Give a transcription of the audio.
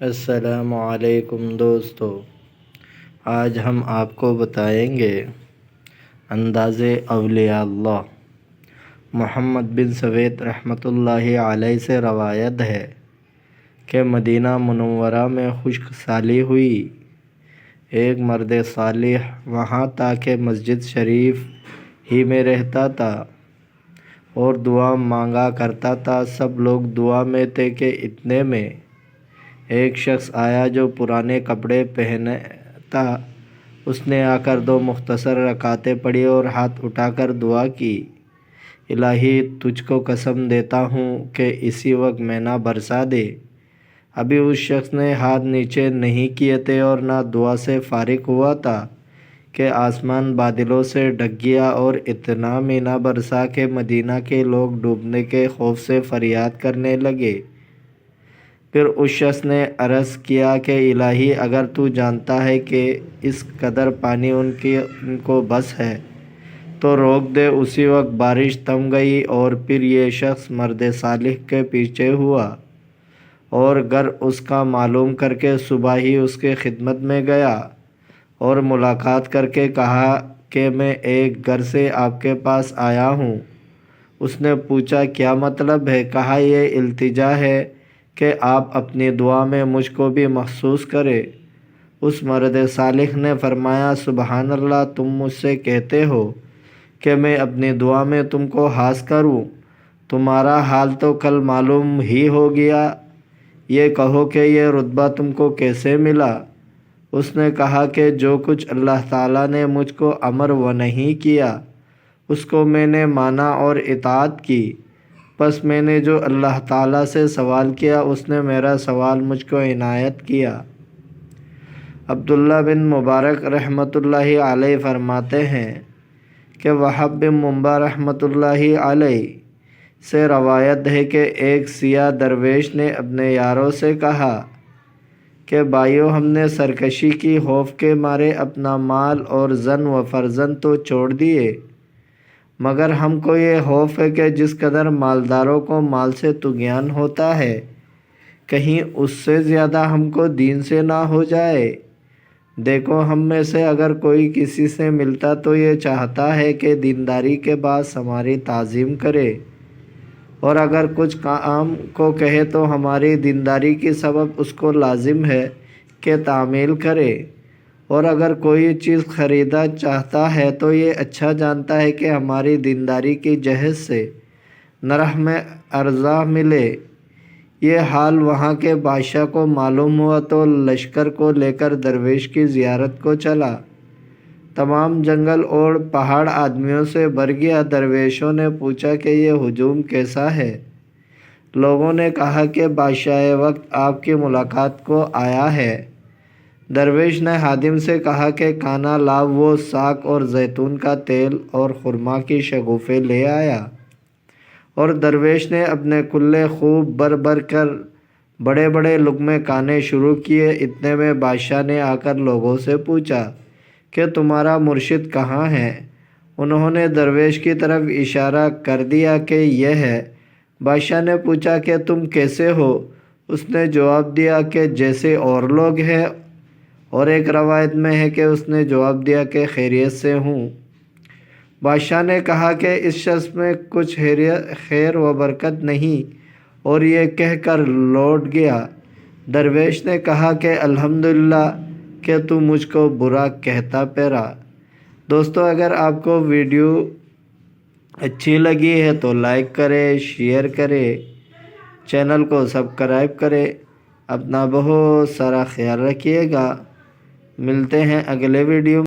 السلام علیکم دوستو، آج ہم آپ کو بتائیں گے انداز اولیاء اللہ۔ محمد بن سوید رحمۃ اللہ علیہ سے روایت ہے کہ مدینہ منورہ میں خشک سالی ہوئی۔ ایک مرد صالح وہاں تھا کہ مسجد شریف ہی میں رہتا تھا اور دعا مانگا کرتا تھا۔ سب لوگ دعا میں تھے کہ اتنے میں ایک شخص آیا جو پرانے کپڑے پہنے تھا۔ اس نے آ کر 2 مختصر رکعتیں پڑھی اور ہاتھ اٹھا کر دعا کی، الہی تجھ کو قسم دیتا ہوں کہ اسی وقت مینہ برسا دے۔ ابھی اس شخص نے ہاتھ نیچے نہیں کیے تھے اور نہ دعا سے فارغ ہوا تھا کہ آسمان بادلوں سے ڈھک گیا اور اتنا مینہ برسا کہ مدینہ کے لوگ ڈوبنے کے خوف سے فریاد کرنے لگے۔ پھر اس شخص نے عرض کیا کہ الہی اگر تو جانتا ہے کہ اس قدر پانی ان کو بس ہے تو روک دے۔ اسی وقت بارش تھم گئی اور پھر یہ شخص مرد صالح کے پیچھے ہوا اور گھر اس کا معلوم کر کے صبح ہی اس کے خدمت میں گیا اور ملاقات کر کے کہا کہ میں ایک گھر سے آپ کے پاس آیا ہوں۔ اس نے پوچھا کیا مطلب ہے؟ کہا یہ التجا ہے کہ آپ اپنی دعا میں مجھ کو بھی محسوس کریں۔ اس مرد صالح نے فرمایا سبحان اللہ، تم مجھ سے کہتے ہو کہ میں اپنی دعا میں تم کو خاص کروں، تمہارا حال تو کل معلوم ہی ہو گیا۔ یہ کہو کہ یہ رتبہ تم کو کیسے ملا؟ اس نے کہا کہ جو کچھ اللہ تعالیٰ نے مجھ کو امر و نہیں کیا اس کو میں نے مانا اور اطاعت کی، پس میں نے جو اللہ تعالیٰ سے سوال کیا اس نے میرا سوال مجھ کو عنایت کیا۔ عبداللہ بن مبارک رحمۃ اللہ علیہ فرماتے ہیں کہ وہب بن منبع رحمۃ اللہ علیہ سے روایت ہے کہ ایک سیاہ درویش نے اپنے یاروں سے کہا کہ بھائیو، ہم نے سرکشی کی، خوف کے مارے اپنا مال اور زن و فرزند تو چھوڑ دیے، مگر ہم کو یہ خوف ہے کہ جس قدر مالداروں کو مال سے طغیان ہوتا ہے کہیں اس سے زیادہ ہم کو دین سے نہ ہو جائے۔ دیکھو، ہم میں سے اگر کوئی کسی سے ملتا تو یہ چاہتا ہے کہ دینداری کے باعث ہماری تعظیم کرے، اور اگر کچھ کام کو کہے تو ہماری دینداری کی سبب اس کو لازم ہے کہ تعمیل کرے، اور اگر کوئی چیز خریدا چاہتا ہے تو یہ اچھا جانتا ہے کہ ہماری دینداری کی جہت سے نرخ میں ارزاں ملے۔ یہ حال وہاں کے بادشاہ کو معلوم ہوا تو لشکر کو لے کر درویش کی زیارت کو چلا۔ تمام جنگل اور پہاڑ آدمیوں سے بھر گیا۔ درویشوں نے پوچھا کہ یہ ہجوم کیسا ہے؟ لوگوں نے کہا کہ بادشاہ وقت آپ کی ملاقات کو آیا ہے۔ درویش نے خادم سے کہا کہ کانا لاؤ، وہ ساگ اور زیتون کا تیل اور خرما کی شگوفے لے آیا، اور درویش نے اپنے کلے خوب بھر بھر کر بڑے بڑے لقمے کھانے شروع کیے۔ اتنے میں بادشاہ نے آ کر لوگوں سے پوچھا کہ تمہارا مرشد کہاں ہے؟ انہوں نے درویش کی طرف اشارہ کر دیا کہ یہ ہے۔ بادشاہ نے پوچھا کہ تم کیسے ہو؟ اس نے جواب دیا کہ جیسے اور لوگ ہیں، اور ایک روایت میں ہے کہ اس نے جواب دیا کہ خیریت سے ہوں۔ بادشاہ نے کہا کہ اس شخص میں کچھ خیر و برکت نہیں، اور یہ کہہ کر لوٹ گیا۔ درویش نے کہا کہ الحمدللہ کہ تو مجھ کو برا کہتا پھرا۔ دوستو، اگر آپ کو ویڈیو اچھی لگی ہے تو لائک کریں، شیئر کریں، چینل کو سبسکرائب کریں۔ اپنا بہت سارا خیال رکھیے گا۔ ملتے ہیں اگلے ویڈیو میں۔